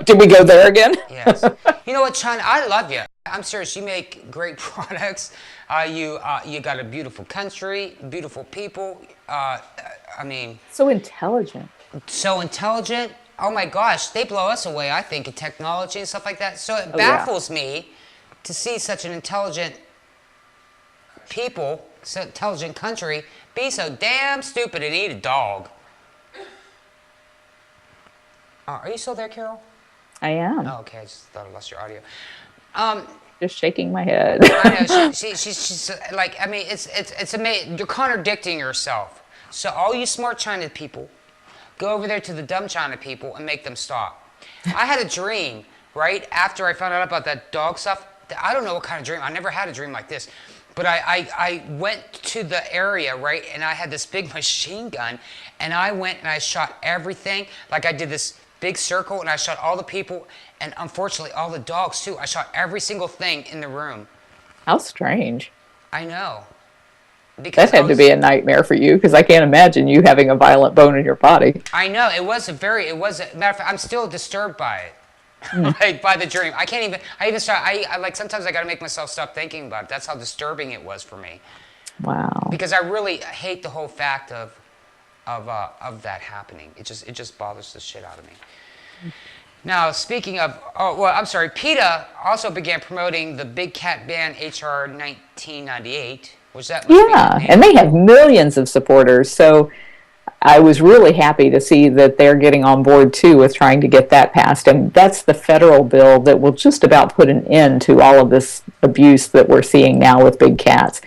Speaker 2: Did we go there again?
Speaker 1: Yes. You know what, China? I love you. I'm serious. You make great products. You got a beautiful country, beautiful people. I mean,
Speaker 2: so intelligent.
Speaker 1: So intelligent. Oh my gosh, they blow us away. I think in technology and stuff like that. So it baffles me to see such an intelligent people, so intelligent country, be so damn stupid and eat a dog. Are you still there, Carol?
Speaker 2: I am.
Speaker 1: Oh, okay. I just thought I lost your audio.
Speaker 2: Just shaking my head.
Speaker 1: I know. She's like, I mean, it's amazing. You're contradicting yourself. So all you smart China people, go over there to the dumb China people and make them stop. I had a dream, right, after I found out about that dog stuff. I don't know what kind of dream. I never had a dream like this. But I went to the area, right, and I had this big machine gun, and I went and I shot everything. Like I did this big circle, and I shot all the people, and unfortunately all the dogs too. I shot every single thing in the room.
Speaker 2: How strange.
Speaker 1: I know. Because
Speaker 2: that had to be a nightmare for you, because I can't imagine you having a violent bone in your body.
Speaker 1: I know. It was a matter of fact, I'm still disturbed by it. Like, by the dream. I sometimes I gotta make myself stop thinking about it. That's how disturbing it was for me.
Speaker 2: Wow.
Speaker 1: Because I really hate the whole fact of that happening. It just bothers the shit out of me. Now, speaking of, PETA also began promoting the Big Cat Ban HR 1998, which that must be
Speaker 2: and they have millions of supporters. So I was really happy to see that they're getting on board too with trying to get that passed. And that's the federal bill that will just about put an end to all of this abuse that we're seeing now with big cats.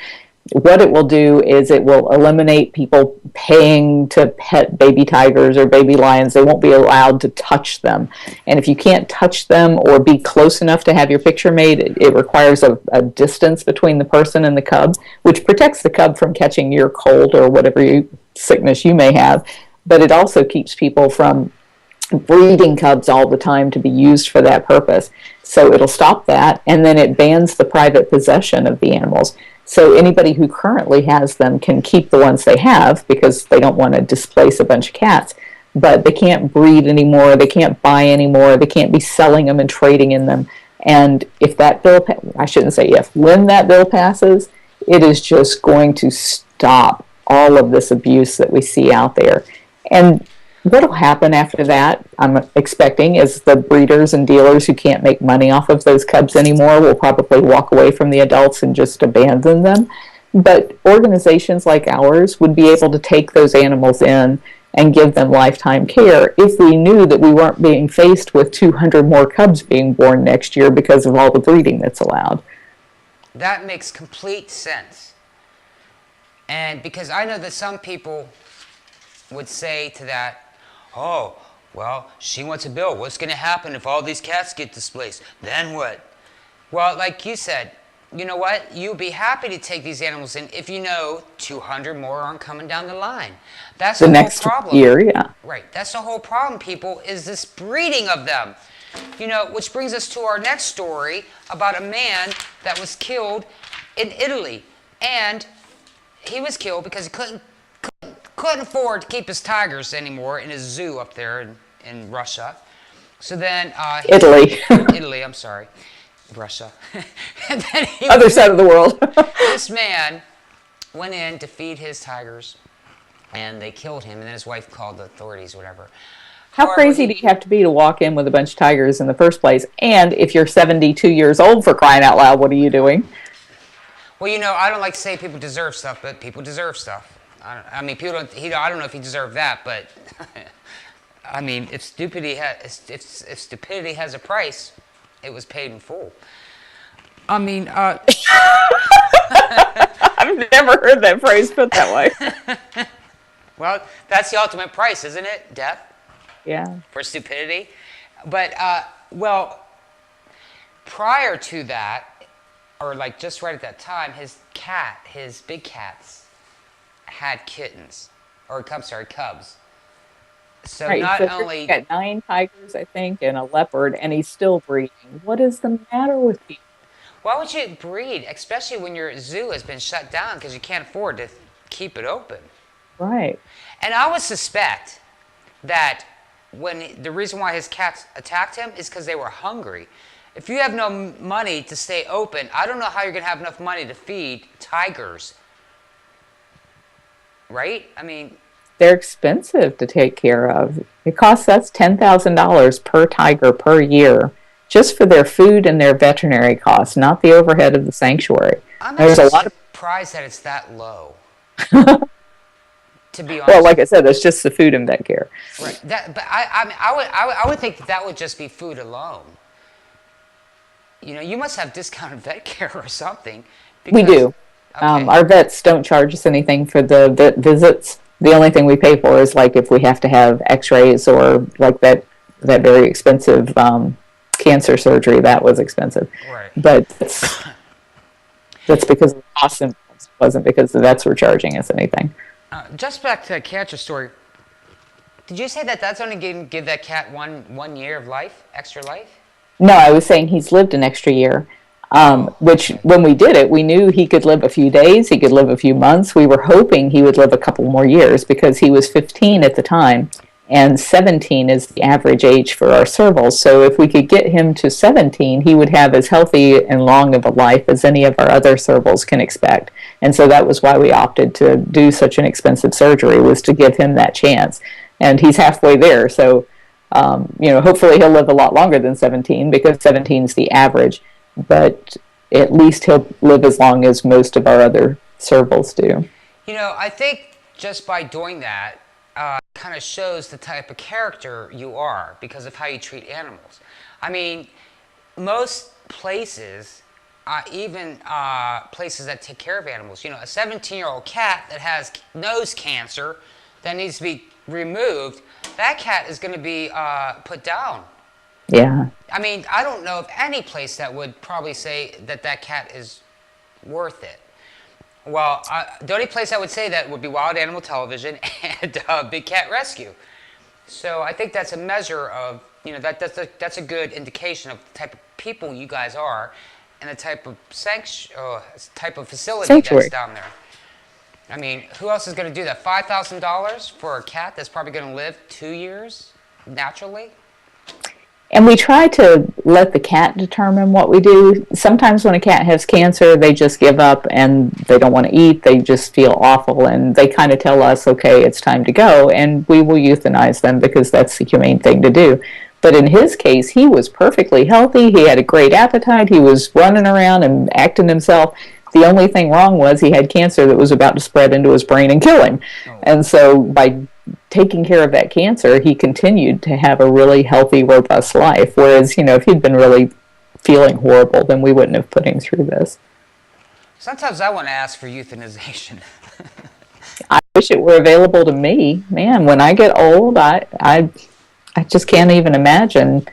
Speaker 2: What it will do is it will eliminate people paying to pet baby tigers or baby lions. They won't be allowed to touch them. And if you can't touch them or be close enough to have your picture made, it requires a distance between the person and the cub, which protects the cub from catching your cold or whatever sickness you may have. But it also keeps people from breeding cubs all the time to be used for that purpose. So it'll stop that, and then it bans the private possession of the animals. So anybody who currently has them can keep the ones they have because they don't want to displace a bunch of cats. But they can't breed anymore, they can't buy anymore, they can't be selling them and trading in them. And if that bill, when that bill passes, it is just going to stop all of this abuse that we see out there. And what will happen after that, I'm expecting, is the breeders and dealers who can't make money off of those cubs anymore will probably walk away from the adults and just abandon them. But organizations like ours would be able to take those animals in and give them lifetime care if we knew that we weren't being faced with 200 more cubs being born next year because of all the breeding that's allowed.
Speaker 1: That makes complete sense. And because I know that some people would say to that, oh, well, she wants a bill. What's going to happen if all these cats get displaced? Then what? Well, like you said, you know what? You'll be happy to take these animals in if you know 200 more aren't coming down the line. That's the
Speaker 2: next
Speaker 1: whole problem.
Speaker 2: Year, yeah.
Speaker 1: Right. That's the whole problem, people, is this breeding of them. You know, which brings us to our next story about a man that was killed in Italy. And he was killed because he couldn't afford to keep his tigers anymore in his zoo up there in Russia. So then Italy, I'm sorry. Russia. And then
Speaker 2: other side of the world.
Speaker 1: This man went in to feed his tigers, and they killed him, and then his wife called the authorities, whatever.
Speaker 2: How crazy do you have to be to walk in with a bunch of tigers in the first place? And if you're 72 years old, for crying out loud, what are you doing?
Speaker 1: Well, you know, I don't like to say people deserve stuff, but people deserve stuff. I mean, people don't. I don't know if he deserved that, but I mean, if stupidity has a price, it was paid in full. I mean,
Speaker 2: I've never heard that phrase put that way.
Speaker 1: Well, that's the ultimate price, isn't it? Death
Speaker 2: Yeah.
Speaker 1: for stupidity. But, well, prior to that, or like just right at that time, his big cats had kittens, or I'm sorry, cubs. So
Speaker 2: Right.
Speaker 1: not
Speaker 2: So
Speaker 1: only,
Speaker 2: he's got 9 tigers, I think, and a leopard, and he's still breeding. What is the matter with people?
Speaker 1: why would you breed, especially when your zoo has been shut down because you can't afford to keep it open?
Speaker 2: Right.
Speaker 1: And I would suspect that the reason why his cats attacked him is because they were hungry. If you have no money to stay open, I don't know how you're going to have enough money to feed tigers. Right? I mean,
Speaker 2: They're expensive to take care of. It costs us $10,000 per tiger per year just for their food and their veterinary costs, not the overhead of the sanctuary.
Speaker 1: I'm
Speaker 2: There's a
Speaker 1: actually
Speaker 2: lot of
Speaker 1: surprised that it's that low. To be honest.
Speaker 2: well, like I said, it's just the food and vet care.
Speaker 1: Right. But I mean, I would think that would just be food alone. You know, you must have discounted vet care or something.
Speaker 2: We do.
Speaker 1: Okay.
Speaker 2: Our vets don't charge us anything for the vet visits. The only thing we pay for is like if we have to have X-rays or like that very expensive cancer surgery. That was expensive.
Speaker 1: Right.
Speaker 2: But that's because of the cost. It wasn't because the vets were charging us anything.
Speaker 1: Just back to that cancer story. Did you say that that's only going to give that cat one year of life, extra life?
Speaker 2: No, I was saying he's lived an extra year. Which when we did it, we knew he could live a few days, he could live a few months. We were hoping he would live a couple more years because he was 15 at the time, and 17 is the average age for our servals. So if we could get him to 17, he would have as healthy and long of a life as any of our other servals can expect. And so that was why we opted to do such an expensive surgery, was to give him that chance. And he's halfway there, so hopefully he'll live a lot longer than 17 because 17 is the average. But at least he'll live as long as most of our other servals do.
Speaker 1: You know, I think just by doing that kind of shows the type of character you are because of how you treat animals. I mean, most places, even places that take care of animals, a 17-year-old cat that has nose cancer that needs to be removed, that cat is going to be put down.
Speaker 2: Yeah.
Speaker 1: I mean, I don't know of any place that would probably say that cat is worth it. Well, the only place I would say that would be Wild Animal Television and Big Cat Rescue. So I think that's a measure of, that's a good indication of the type of people you guys are and the type of facility
Speaker 2: Sanctuary.
Speaker 1: that's down there. I mean, who else is going to do that? $5,000 for a cat that's probably going to live 2 years naturally?
Speaker 2: And we try to let the cat determine what we do. Sometimes when a cat has cancer, they just give up and they don't want to eat. They just feel awful and they kind of tell us, okay, it's time to go. And we will euthanize them because that's the humane thing to do. But in his case, he was perfectly healthy. He had a great appetite. He was running around and acting himself. The only thing wrong was he had cancer that was about to spread into his brain and kill him. Oh. And so by taking care of that cancer, he continued to have a really healthy, robust life. Whereas, if he'd been really feeling horrible, then we wouldn't have put him through this.
Speaker 1: Sometimes I want to ask for euthanization.
Speaker 2: I wish it were available to me. Man, when I get old, I just can't even imagine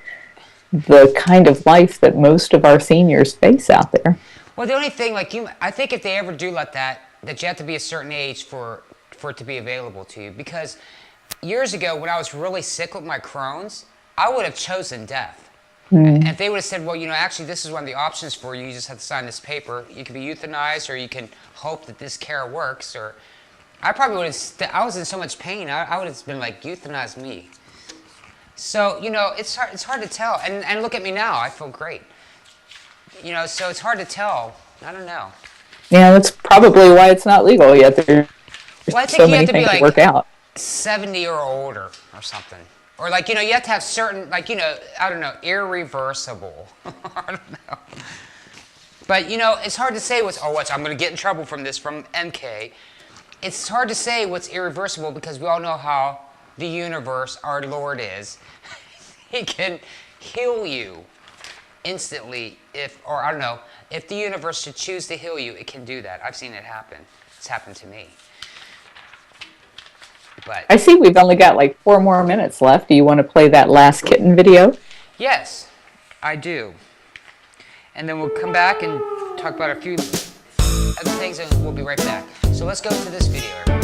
Speaker 2: the kind of life that most of our seniors face out there.
Speaker 1: Well, the only thing, I think if they ever do let that you have to be a certain age for it to be available to you. Because years ago, when I was really sick with my Crohn's, I would have chosen death. And if they would have said, well, actually, this is one of the options for you. You just have to sign this paper. You can be euthanized, or you can hope that this care works. Or I probably would have. I was in so much pain. I would have been like, euthanize me. So it's hard to tell. And look at me now. I feel great. So it's hard to tell. I don't know.
Speaker 2: Yeah, that's probably why it's not legal yet. There's
Speaker 1: I think
Speaker 2: so
Speaker 1: you
Speaker 2: many
Speaker 1: have to be
Speaker 2: things to work out.
Speaker 1: 70 or older or something. Or you have to have certain, I don't know, irreversible. I don't know. But, it's hard to say I'm going to get in trouble from this from MK. It's hard to say what's irreversible because we all know how the universe, our Lord, is. He can heal you. instantly or I don't know, if the universe should choose to heal you, it can do that. I've seen it happen. It's happened to me. But
Speaker 2: I see we've only got like 4 more minutes left. Do you want to play that last kitten video?
Speaker 1: yes, I do. And then we'll come back and talk about a few other things, and we'll be right back. So let's go to this video, everybody.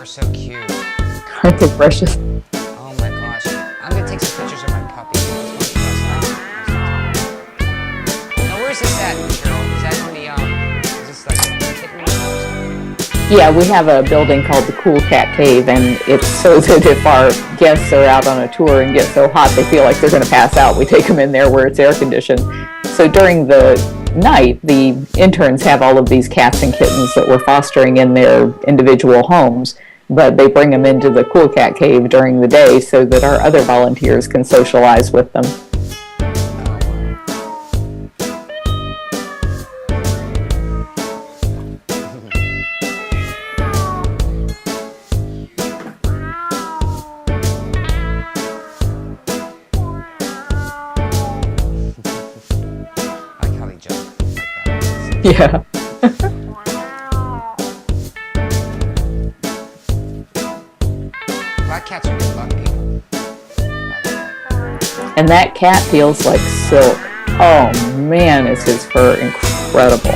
Speaker 1: So cute.
Speaker 2: Aren't they precious?
Speaker 1: Oh my gosh. I'm gonna take some pictures of my puppy. Now where's this at, Carol? Is that in the is this like a kitten house?
Speaker 2: Yeah, we have a building called the Cool Cat Cave, and it's so that if our guests are out on a tour and get so hot they feel like they're going to pass out, we take them in there where it's air conditioned. So during the night, the interns have all of these cats and kittens that we're fostering in their individual homes, but they bring them into the Cool Cat Cave during the day so that our other volunteers can socialize with them.
Speaker 1: I like how they jump like that.
Speaker 2: Yeah.
Speaker 1: Black cats are good luck people.
Speaker 2: And that cat feels like silk. Oh man, is his fur incredible.
Speaker 1: I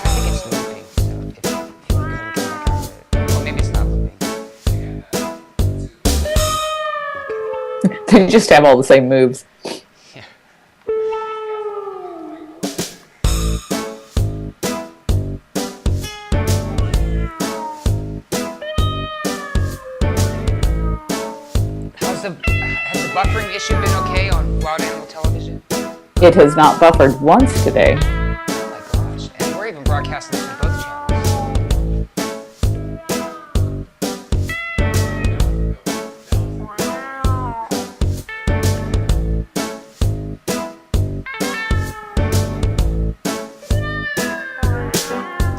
Speaker 1: think it's looping, so if you go ahead and come back out of it. Well, maybe it's not looping.
Speaker 2: They just have all the same moves.
Speaker 1: Yeah. Has the buffering issue been okay on Wild Animal Television?
Speaker 2: It has not buffered once today.
Speaker 1: Oh my gosh. And we're even broadcasting this on both channels.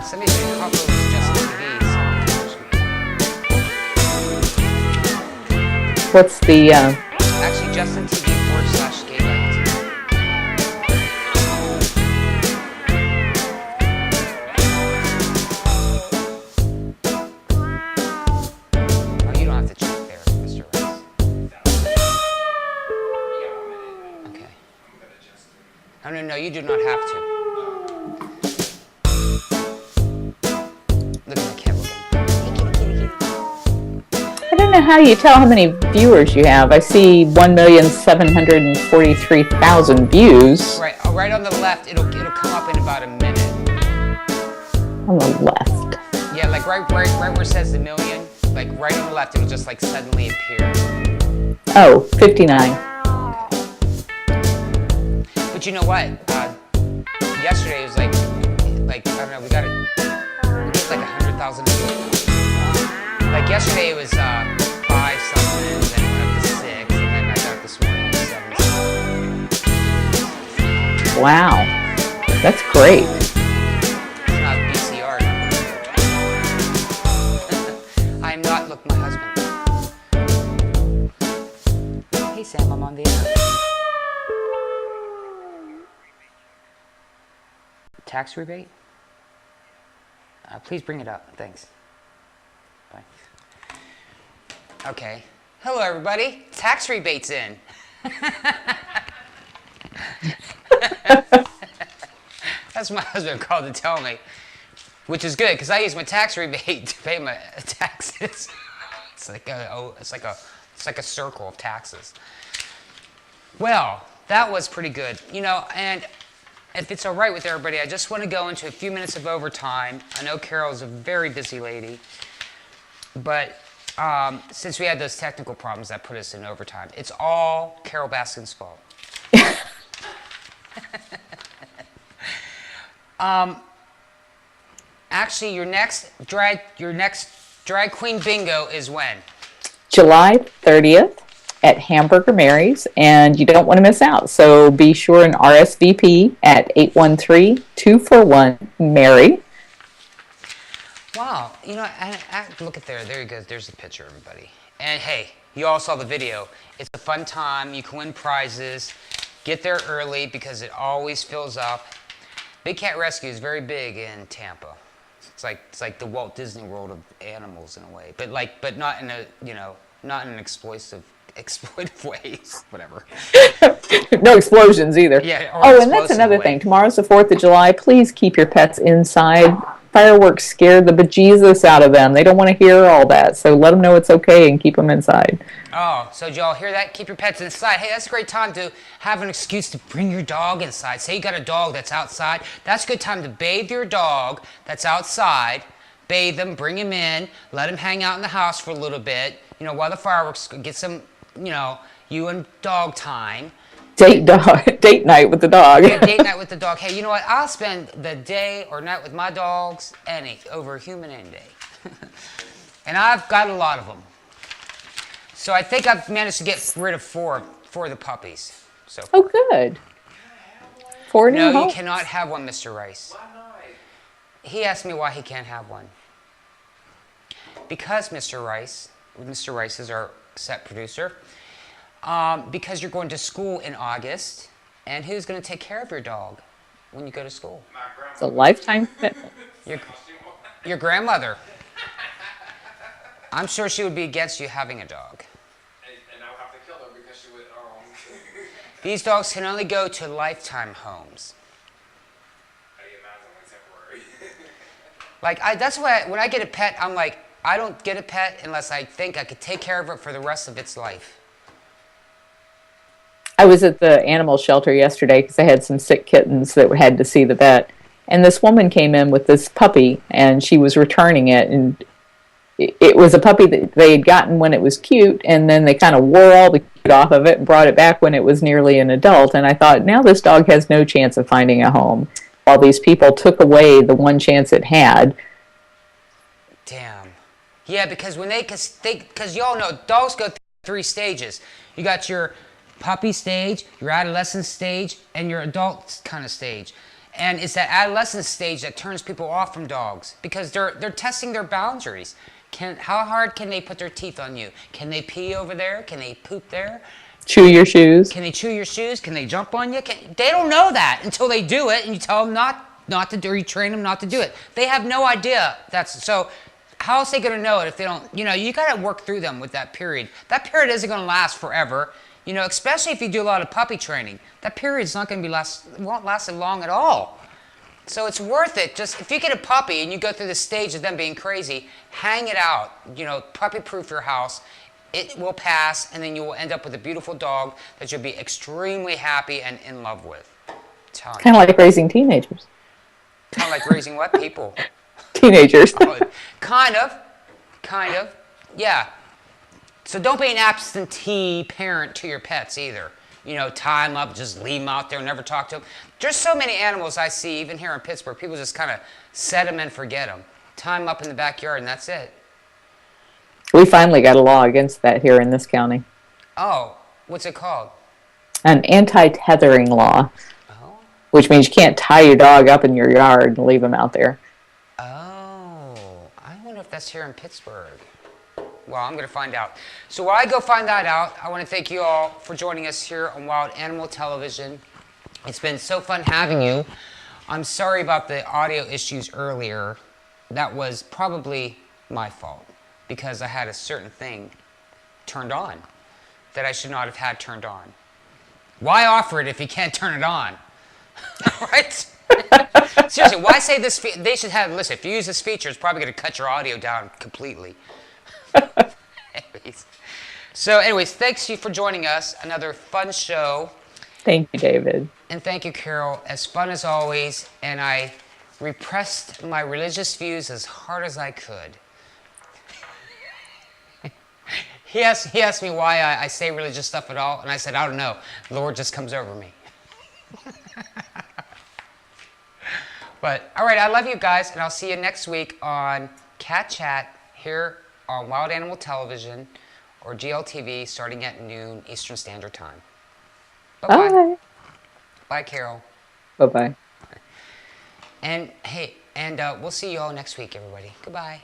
Speaker 1: Somebody's been covered with Justin TV.
Speaker 2: What's the,
Speaker 1: Actually, Justin TV /Gay Oh, you don't have to check there, Mr. Rice. Okay. No, you do not have to. Look at that cat looking.
Speaker 2: I don't know how you tell how many viewers you have. I see 1,743,000 views
Speaker 1: Right on the left, it'll come up in about a minute.
Speaker 2: on the left.
Speaker 1: Yeah, like right where it says the million, like right on the left, it'll just like suddenly appear.
Speaker 2: Oh, 59.
Speaker 1: But you know what? Yesterday it was like I don't know, we got like 100,000 views. Like yesterday it was 5 something, and
Speaker 2: Wow. That's great.
Speaker 1: It's not VCR number. I am not, look, my husband. Hey Sam, I'm on the air. Tax rebate? Please bring it up. Thanks. Bye. Okay. Hello, everybody. Tax rebates in. That's what my husband called to tell me, which is good because I use my tax rebate to pay my taxes. It's like a circle of taxes. Well, that was pretty good, you know. And if it's all right with everybody, I just want to go into a few minutes of overtime. I know Carol's a very busy lady, but since we had those technical problems that put us in overtime, it's all Carol Baskin's fault. Actually, your next drag queen bingo is when?
Speaker 2: July 30th at Hamburger Mary's, and you don't want to miss out. So be sure and RSVP at 813-241-MARY.
Speaker 1: Wow, you know, look at there you go. There's the picture, everybody. And hey, you all saw the video. It's a fun time. You can win prizes. Get there early because it always fills up. Big Cat Rescue is very big in Tampa. It's like the Walt Disney World of animals in a way, but not in a, you know, not in an exploitive ways. Whatever.
Speaker 2: No explosions either.
Speaker 1: Yeah.
Speaker 2: Oh, and that's another thing. Tomorrow's the 4th of July. Please keep your pets inside. Fireworks scare the bejesus out of them. They don't want to hear all that, so let them know it's okay and keep them inside.
Speaker 1: Oh, so did y'all hear that? Keep your pets inside. Hey, that's a great time to have an excuse to bring your dog inside. Say you got a dog that's outside. That's a good time to bathe your dog that's outside. Bathe him, bring him in, let him hang out in the house for a little bit. You know, while the fireworks, get some, you know, you and dog time.
Speaker 2: Date night with the dog.
Speaker 1: Yeah, date night with the dog. Hey, you know what? I'll spend the day or night with my dogs over human any day. And I've got a lot of them. So I think I've managed to get rid of four of the puppies. So
Speaker 2: Oh, good. 4 new
Speaker 1: no, you
Speaker 2: homes.
Speaker 1: cannot have one, Mr. Rice.
Speaker 6: Why not?
Speaker 1: He asked me why he can't have one. Because Mr. Rice is our set producer. Because you're going to school in August, and who's going to take care of your dog when you go to school?
Speaker 6: My
Speaker 2: It's a lifetime commitment.
Speaker 1: Your grandmother. I'm sure she would be against you having a dog.
Speaker 6: and I would have to kill her because she would.
Speaker 1: These dogs can only go to lifetime homes.
Speaker 6: I imagine one temporary.
Speaker 1: Like, that's why when I get a pet, I'm like, I don't get a pet unless I think I could take care of it for the rest of its life.
Speaker 2: I was at the animal shelter yesterday because I had some sick kittens that had to see the vet. And this woman came in with this puppy, and she was returning it. And it was a puppy that they had gotten when it was cute, and then they kind of wore all the cute off of it and brought it back when it was nearly an adult. And I thought, now this dog has no chance of finding a home, while these people took away the one chance it had.
Speaker 1: Damn. Yeah, because because y'all know dogs go through 3 stages. You got your puppy stage, your adolescent stage, and your adult kind of stage. And it's that adolescent stage that turns people off from dogs because they're testing their boundaries. How hard can they put their teeth on you? Can they pee over there? Can they poop there?
Speaker 2: Chew your shoes.
Speaker 1: Can they chew your shoes? Can they jump on you? They don't know that until they do it, and you tell them not to do, or you train them not to do it. They have no idea. So how else are they going to know it if they don't? You know, you got to work through them with that period. That period isn't going to last forever. You know, especially if you do a lot of puppy training. That period's not going to won't last long at all. So it's worth it. Just if you get a puppy and you go through the stage of them being crazy, hang it out. You know, puppy-proof your house. It will pass, and then you will end up with a beautiful dog that you'll be extremely happy and in love with.
Speaker 2: Kind of like raising teenagers.
Speaker 1: Kind of like raising what? People.
Speaker 2: Teenagers.
Speaker 1: Kind of. Yeah. So don't be an absentee parent to your pets either. You know, tie them up, just leave them out there, never talk to them. There's so many animals I see, even here in Pittsburgh, people just kind of set them and forget them. Tie them up in the backyard, and that's it.
Speaker 2: We finally got a law against that here in this county.
Speaker 1: Oh, what's it called?
Speaker 2: An anti-tethering law.
Speaker 1: Oh.
Speaker 2: which means you can't tie your dog up in your yard and leave him out there.
Speaker 1: Oh, I wonder if that's here in Pittsburgh. Well, I'm going to find out. So while I go find that out, I want to thank you all for joining us here on Wild Animal Television. It's been so fun having you. I'm sorry about the audio issues earlier. That was probably my fault because I had a certain thing turned on that I should not have had turned on. Why offer it if you can't turn it on? Right? Seriously, why say this? They should have, listen, if you use this feature, it's probably going to cut your audio down completely. Anyways, thanks you for joining us. Another fun show.
Speaker 2: Thank you, David.
Speaker 1: And thank you, Carol. As fun as always. And I repressed my religious views as hard as I could. He asked me why I say religious stuff at all. And I said, I don't know. The Lord just comes over me. But, all right, I love you guys. And I'll see you next week on Cat Chat here on Wild Animal Television or GLTV starting at noon Eastern Standard Time. Bye-bye.
Speaker 2: Bye.
Speaker 1: Bye, Carol.
Speaker 2: Bye-bye.
Speaker 1: And, hey, we'll see you all next week, everybody. Goodbye.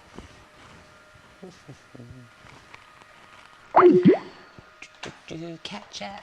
Speaker 1: Cat Chat.